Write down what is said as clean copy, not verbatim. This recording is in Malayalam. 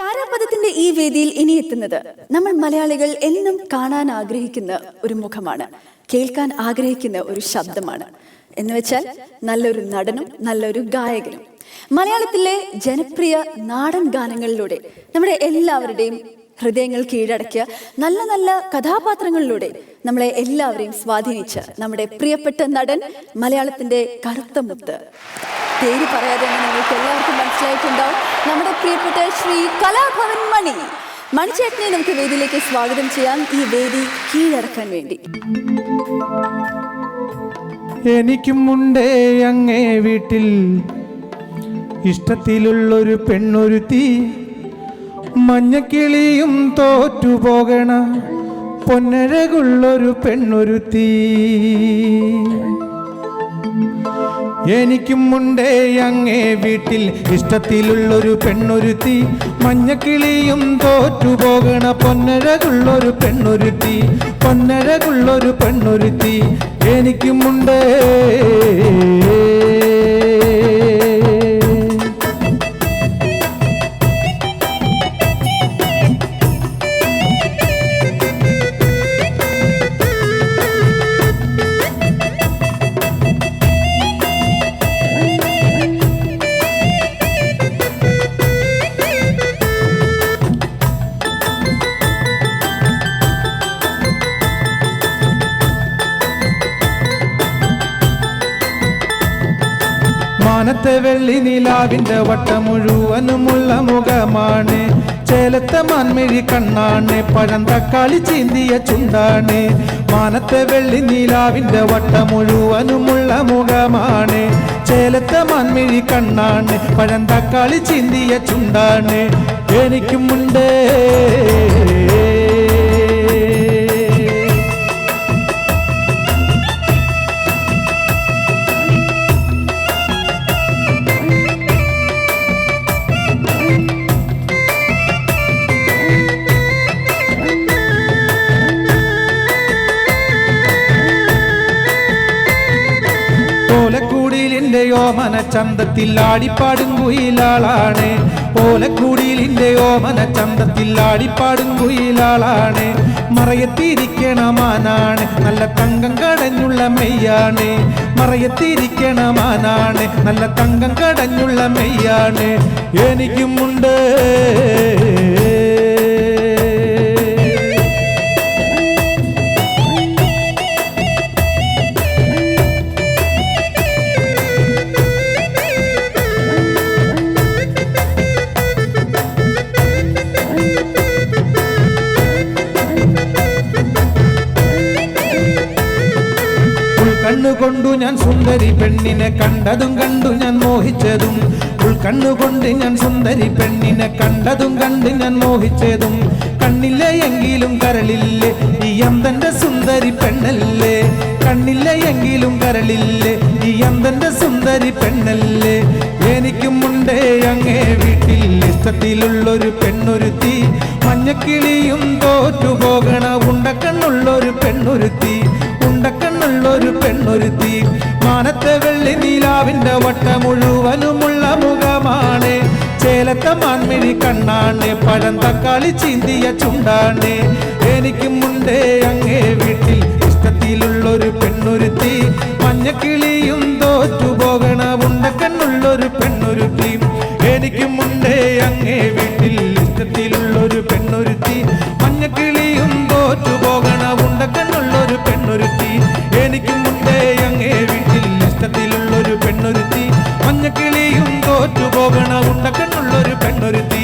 താരാപഥത്തിന്റെ ഈ വേദിയിൽ ഇനി എത്തുന്നത് നമ്മൾ മലയാളികൾ എന്നും കാണാൻ ആഗ്രഹിക്കുന്ന ഒരു മുഖമാണ്, കേൾക്കാൻ ആഗ്രഹിക്കുന്ന ഒരു ശബ്ദമാണ്. എന്നുവെച്ചാൽ നല്ലൊരു നടനും നല്ലൊരു ഗായകനും. മലയാളത്തിലെ ജനപ്രിയ നാടൻ ഗാനങ്ങളിലൂടെ നമ്മുടെ എല്ലാവരുടെയും ഹൃദയങ്ങൾ കീഴടക്കിയ നല്ല നല്ല കഥാപാത്രങ്ങളിലൂടെ നമ്മളെ എല്ലാവരെയും സ്വാധീനിച്ച നമ്മുടെ പ്രിയപ്പെട്ട നടൻ, മലയാളത്തിന്റെ കറുത്ത മുത്ത്. പേര് പറയാതെ നിങ്ങൾക്ക് എല്ലാവർക്കും മനസ്സിലായിട്ടുണ്ടാവും, നമ്മുടെ പ്രിയപ്പെട്ട ശ്രീ കലാഭവൻ മണി. മണിച്ചേട്ടനെ നമുക്ക് വേദിയിലേക്ക് സ്വാഗതം ചെയ്യാം, ഈ വേദി കീഴടക്കാൻ വേണ്ടി. എനിക്കും ഉണ്ടേ അങ്ങേ വീട്ടിൽ ഇഷ്ടത്തിലുള്ളൊരു പെണ്ണൊരുത്തി, മഞ്ഞക്കിളിയും തോറ്റുപോകണ പൊന്നഴകുള്ളൊരു പെണ്ണൊരുത്തി. എനിക്കും ഉണ്ടേ അങ്ങേ വീട്ടിൽ ഇഷ്ടത്തിലുള്ളൊരു പെണ്ണൊരുത്തി, മഞ്ഞക്കിളിയും തോറ്റുപോകണ പൊന്നഴകുള്ളൊരു പെണ്ണൊരുത്തി, പൊന്നഴകുള്ളൊരു പെണ്ണൊരുത്തി. എനിക്കും ഉണ്ടേ. മാനത്തെ വെള്ളി നിലാവിന്റെ വട്ടം മുഴുവനുമുള്ള മുഖമാണ്, ചേലത്തെ മാൻമിഴി കണ്ണാണ്, പഴം തക്കാളി ചീന്തിയ ചുണ്ടാണ്. മാനത്തെ വെള്ളി നിലാവിന്റെ വട്ടം മുഴുവനുമുള്ള മുഖമാണ്, ചേലത്തെ മാൻമിഴി കണ്ണാണ്, പഴം തക്കാളി ചീന്തിയ ചുണ്ടാണ്. എനിക്കും ഉണ്ടേ. ഓലക്കൂടിലിന്റെ ഓമന ചന്തത്തിൽ ആടിപ്പാടും കുയിലാളാണ്, ഓലക്കൂടിലിന്റെ ഓമന ചന്തത്തിൽ ആടിപ്പാടും കുയിലാളാണ്. മറയത്തിരിക്കണ മാനാണ്, നല്ല തങ്കം കടഞ്ഞുള്ള മെയ്യാണ്, മറയത്തിരിക്കണ മാനാണ്, നല്ല തങ്കം കടഞ്ഞുള്ള മെയ്യാണ്. എനിക്കും ഉണ്ട്. കണ്ണുകൊണ്ടു ഞാൻ സുന്ദരി പെണ്ണിനെ കണ്ടതും കണ്ടു ഞാൻ മോഹിച്ചതും, ഉൾക്കണ്ണുകൊണ്ട് ഞാൻ സുന്ദരി പെണ്ണിനെ കണ്ടതും കണ്ട് ഞാൻ മോഹിച്ചതും. കണ്ണില്ലേ എങ്കിലും കരളില്ലേ ഈ അന്തന്റെ സുന്ദരി പെണ്ണല്ലേ, കണ്ണില്ലേ എങ്കിലും കരളില്ലേ ഈ അന്തന്റെ സുന്ദരി പെണ്ണല്ലേ. എനിക്കും ഉണ്ടേ അങ്ങേ വീട്ടിൽ ഇഷ്ടത്തിലുള്ളൊരു പെണ്ണൊരുത്തി, മഞ്ഞക്കിളിയും തോറ്റുപോകണ ഉണ്ടക്കണ്ണുള്ളൊരു പെണ്ണൊരുത്തി, ഉണ്ടക്കണ്ണുള്ളൊരു പെണ്ണൊരുത്തി. മാനത്തെ വെള്ളി നീലാവിന്റെ വട്ട മുഴുവനുമുള്ള മുഖമാണ്, ചേലത്തെ മാൻമിഴി കണ്ണാണ്, പഴം തക്കാളി ചീന്തിയ ചുണ്ടാണ്. എനിക്കും ഉണ്ടേ അങ്ങേ വീട്ടിൽ ഇഷ്ടത്തിലുള്ളൊരു പെണ്ണൊരുത്തി, മഞ്ഞക്കിളിയും തോറ്റുപോകണ ഉണ്ടക്കണ്ണുള്ളൊരു പെണ്ണൊരുത്തി. എനിക്കും ഉണ്ടേ അങ്ങേ വീട്ടിൽ ഇഷ്ടത്തിലുള്ളൊരു പെണ്ണൊരുത്തി, മഞ്ഞക്കിളിയും തോറ്റുപോകണ ഉണ്ടക്കണ്ണുള്ളൊരു പെണ്ണൊരുത്തി. എനിക്കും ഉണ്ടേ അങ്ങേ വീട്ടിൽ ഇഷ്ടത്തിലുള്ളൊരു പെണ്ണൊരുത്തി, മഞ്ഞക്കിളിയും തോറ്റുപോകണ ഉണ്ടക്കണ്ണുള്ളൊരു പെണ്ണൊരുത്തി.